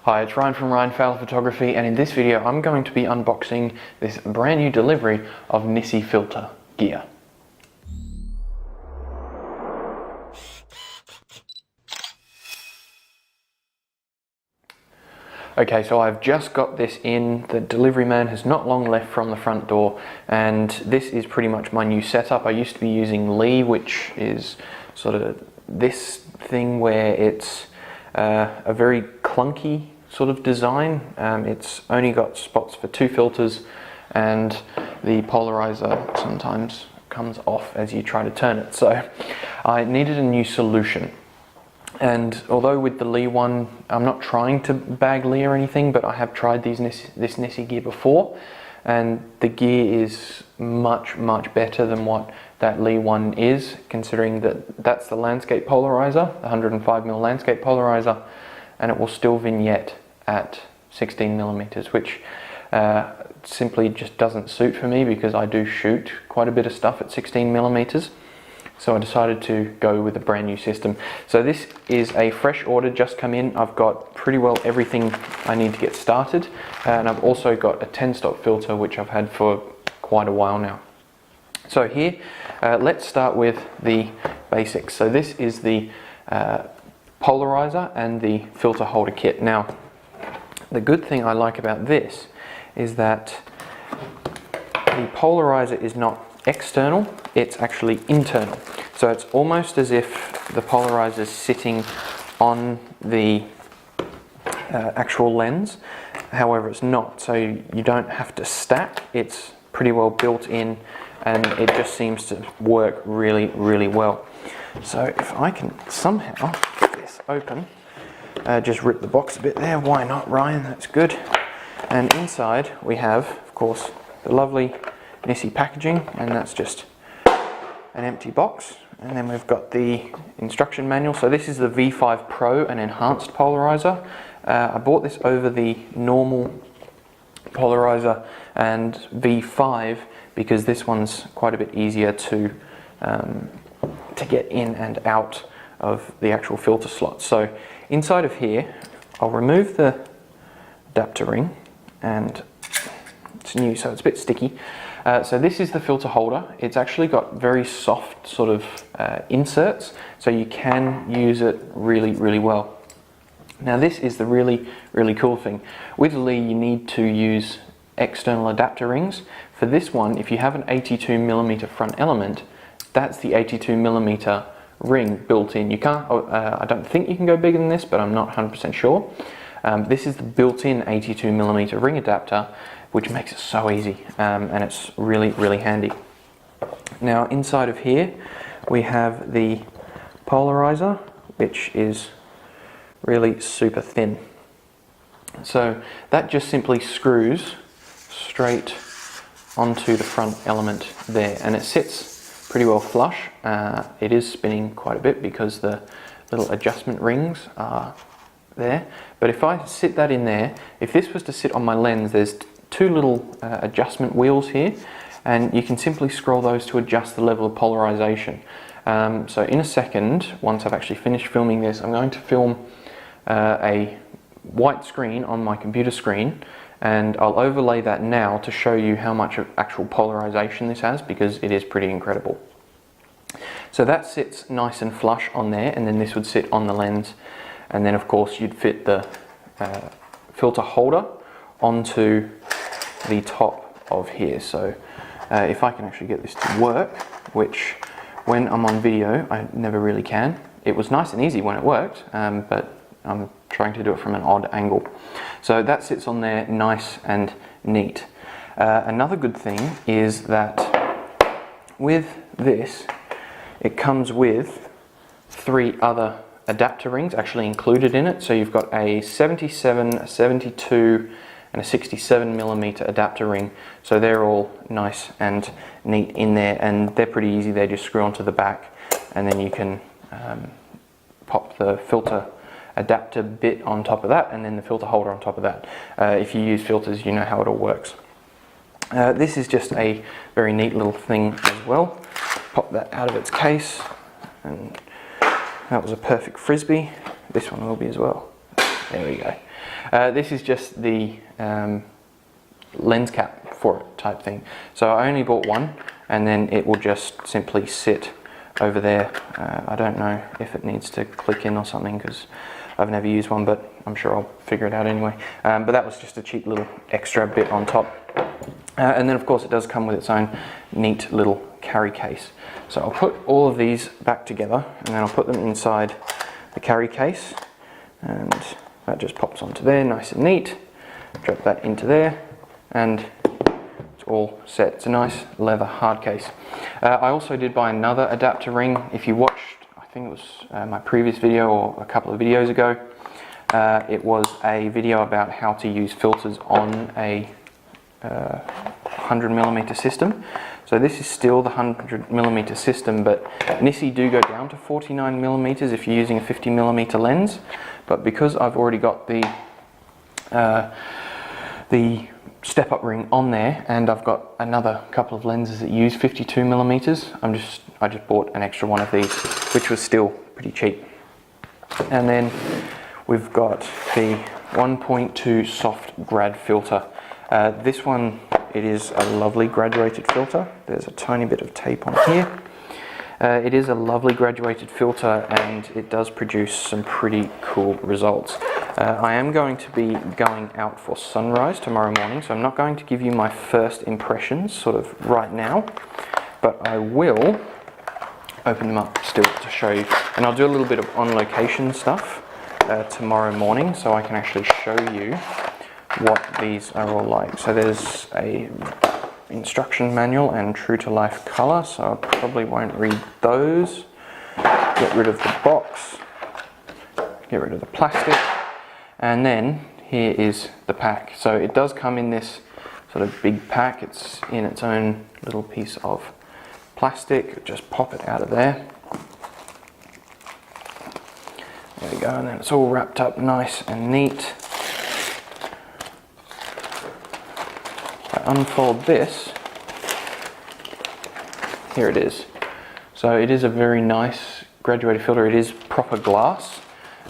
Hi, it's Ryan from Ryan Fowler Photography, and in this video I'm going to be unboxing this brand new delivery of NiSi filter gear. Okay, so I've just got this in. The delivery man has not long left from the front door, and this is pretty much my new setup. I used to be using Lee, which is sort of this thing where it's a very clunky sort of design. It's only got spots for 2 filters, and the polarizer sometimes comes off as you try to turn it. So I needed a new solution. And although with the Lee one, I'm not trying to bag Lee or anything, but I have tried this NiSi gear before, and the gear is much better than what that Lee one is, considering that that's the landscape polarizer, the 105mm landscape polarizer, and it will still vignette at 16mm, which simply just doesn't suit for me because I do shoot quite a bit of stuff at 16mm. So I decided to go with a brand new system. So this is a fresh order, just come in. I've got pretty well everything I need to get started. And I've also got a 10-stop filter, which I've had for quite a while now. So here, let's start with the basics. So this is the polarizer and the filter holder kit. Now, the good thing I like about this is that the polarizer is not external, it's actually internal. So it's almost as if the polarizer is sitting on the actual lens. However, it's not, so you don't have to stack. It's pretty well built in, and it just seems to work really well. So if I can somehow get this open, just rip the box a bit there, why not, Ryan? That's good. And inside we have, of course, the lovely NiSi packaging, and that's just an empty box. And then we've got the instruction manual. So this is the V5 Pro, an enhanced polarizer. I bought this over the normal polarizer and V5 because this one's quite a bit easier to get in and out of the actual filter slot. So inside of here, I'll remove the adapter ring, and it's new, so it's a bit sticky. So this is the filter holder. It's actually got very soft sort of inserts, so you can use it really well. Now this is the really cool thing. With Lee, you need to use external adapter rings. For this one, if you have an 82mm front element, that's the 82mm ring built in. You can't, I don't think you can go bigger than this, but I'm not 100% sure. This is the built-in 82mm ring adapter, which makes it so easy, and it's really handy. Now inside of here we have the polarizer, which is really super thin. So that just simply screws straight onto the front element there, and it sits pretty well flush. It is spinning quite a bit because the little adjustment rings are there. But if I sit that in there, if this was to sit on my lens, there's 2 little adjustment wheels here, and you can simply scroll those to adjust the level of polarization. So in a second, once I've actually finished filming this, I'm going to film a white screen on my computer screen, and I'll overlay that now to show you how much actual polarization this has, because it is pretty incredible. So that sits nice and flush on there, and then this would sit on the lens, and then of course you'd fit the filter holder onto the top of here. So if I can actually get this to work, which when I'm on video I never really can. It was nice and easy when it worked, but I'm trying to do it from an odd angle. So that sits on there nice and neat. Another good thing is that with this, it comes with 3 other adapter rings actually included in it. So you've got a 77, a 72 and a 67mm adapter ring. So they're all nice and neat in there, and they're pretty easy. They just screw onto the back, and then you can pop the filter adapter bit on top of that, and then the filter holder on top of that. If you use filters, you know how it all works. This is just a very neat little thing as well. Pop that out of its case, and that was a perfect frisbee. This one will be as well. There we go. This is just the lens cap for it type thing. So I only bought one, and then it will just simply sit over there. I don't know if it needs to click in or something because I've never used one, but I'm sure I'll figure it out anyway. But that was just a cheap little extra bit on top. And then of course it does come with its own neat little carry case. So I'll put all of these back together, and then I'll put them inside the carry case, and that just pops onto there nice and neat. Drop that into there, and it's all set. It's a nice leather hard case. I also did buy another adapter ring. If you watched, I think it was my previous video or a couple of videos ago, it was a video about how to use filters on a 100mm system. So this is still the 100mm system, but NiSi do go down to 49mm if you're using a 50mm lens. But because I've already got the step-up ring on there, and I've got another couple of lenses that use 52mm, I just bought an extra one of these, which was still pretty cheap. And then we've got the 1.2 soft grad filter. This one, it is a lovely graduated filter. There's a tiny bit of tape on here. It is a lovely graduated filter, and it does produce some pretty cool results. I am going to be going out for sunrise tomorrow morning, so I'm not going to give you my first impressions sort of right now, but I will open them up still to show you. And I'll do a little bit of on-location stuff tomorrow morning, so I can actually show you what these are all like. So there's a instruction manual and true to life color, so I probably won't read those. Get rid of the box, get rid of the plastic, and then here is the pack. So it does come in this sort of big pack. It's in its own little piece of plastic. Just pop it out of there. There we go, and then it's all wrapped up nice and neat. Unfold this, here it is. So it is a very nice graduated filter. It is proper glass,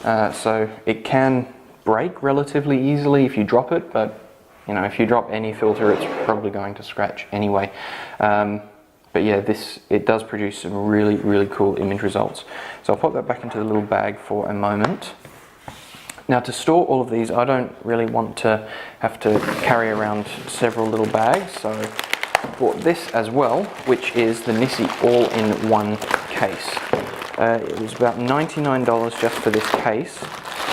so it can break relatively easily if you drop it, but you know, if you drop any filter, it's probably going to scratch anyway. But yeah, it does produce some really cool image results. So I'll pop that back into the little bag for a moment. Now, to store all of these, I don't really want to have to carry around several little bags, so I bought this as well, which is the NiSi all-in-one case. It was about $99 just for this case,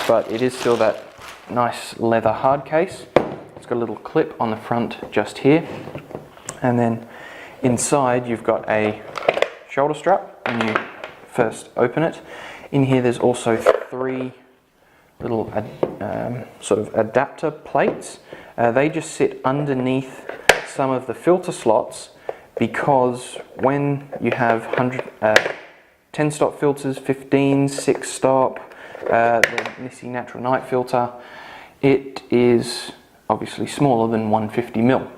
but it is still that nice leather hard case. It's got a little clip on the front just here, and then inside you've got a shoulder strap when you first open it. In here there's also 3 little sort of adapter plates. They just sit underneath some of the filter slots, because when you have 10 stop filters, 15, 6 stop, the NiSi natural night filter, it is obviously smaller than 150mm.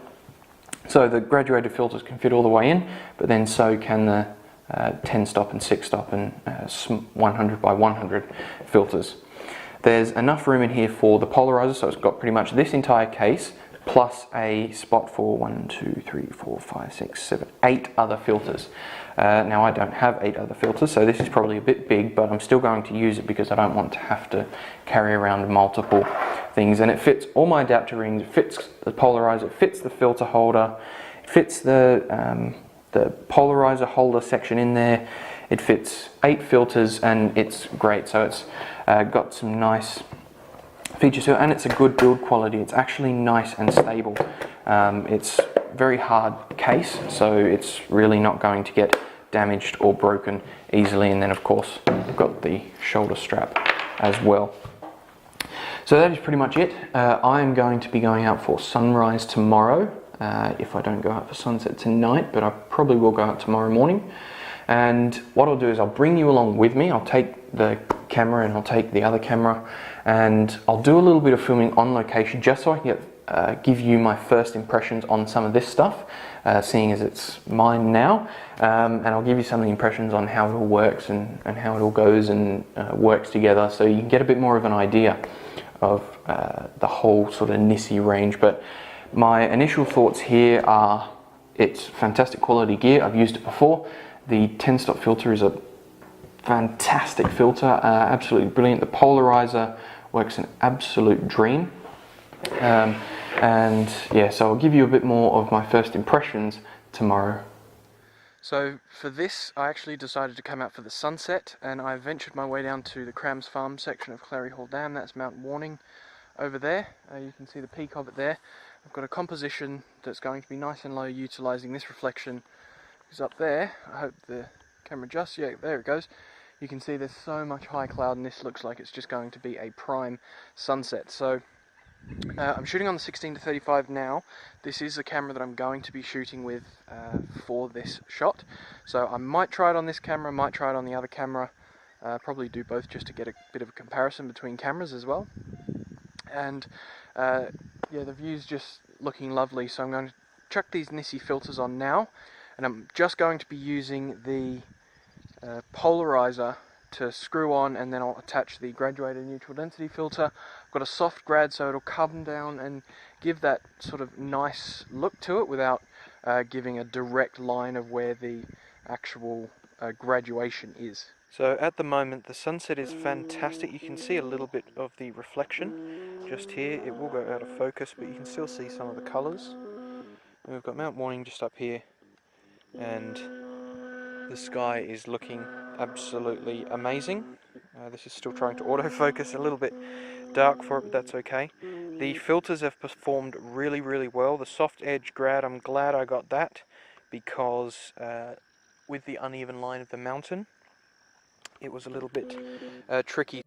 So the graduated filters can fit all the way in, but then so can the 10 stop and 6 stop and 100 by 100 filters. There's enough room in here for the polarizer, so it's got pretty much this entire case plus a spot for 1, 2, 3, 4, 5, 6, 7, 8 other filters. Now I don't have 8 other filters, so this is probably a bit big, but I'm still going to use it because I don't want to have to carry around multiple things. And it fits all my adapter rings, it fits the polarizer, it fits the filter holder, it fits the polarizer holder section in there. It fits 8 filters, and it's great. So it's got some nice features to it, and it's a good build quality. It's actually nice and stable. It's very hard case, so it's really not going to get damaged or broken easily. And then of course we've got the shoulder strap as well. So that is pretty much it. I'm going to be going out for sunrise tomorrow, if I don't go out for sunset tonight, but I probably will go out tomorrow morning. And what I'll do is I'll bring you along with me. I'll take the camera and I'll take the other camera, and I'll do a little bit of filming on location just so I can give you my first impressions on some of this stuff, seeing as it's mine now. And I'll give you some of the impressions on how it all works and how it all goes and works together, so you can get a bit more of an idea of the whole sort of NiSi range. But my initial thoughts here are it's fantastic quality gear. I've used it before. The 10-stop filter is a fantastic filter, absolutely brilliant. The Polarizer works an absolute dream. And yeah, so I'll give you a bit more of my first impressions tomorrow. So for this, I actually decided to come out for the sunset, and I ventured my way down to the Crams Farm section of Clary Hall Dam. That's Mount Warning over there. You can see the peak of it there. I've got a composition that's going to be nice and low, utilising this reflection. Because up there, I hope the camera adjusts, yeah, there it goes. You can see there's so much high cloud, and this looks like it's just going to be a prime sunset. So I'm shooting on the 16-35 now. This is the camera that I'm going to be shooting with for this shot. So I might try it on this camera, might try it on the other camera. Probably do both just to get a bit of a comparison between cameras as well. And yeah, the view's just looking lovely. So I'm going to chuck these NiSi filters on now, and I'm just going to be using the Polarizer to screw on, and then I'll attach the graduated neutral density filter. I've got a soft grad, so it'll come down and give that sort of nice look to it without giving a direct line of where the actual graduation is. So at the moment the sunset is fantastic. You can see a little bit of the reflection just here. It will go out of focus, but you can still see some of the colours. And we've got Mount Warning just up here, and the sky is looking absolutely amazing. This is still trying to autofocus, a little bit dark for it, but that's okay. The filters have performed really, really well. The soft edge grad, I'm glad I got that, because with the uneven line of the mountain, it was a little bit tricky.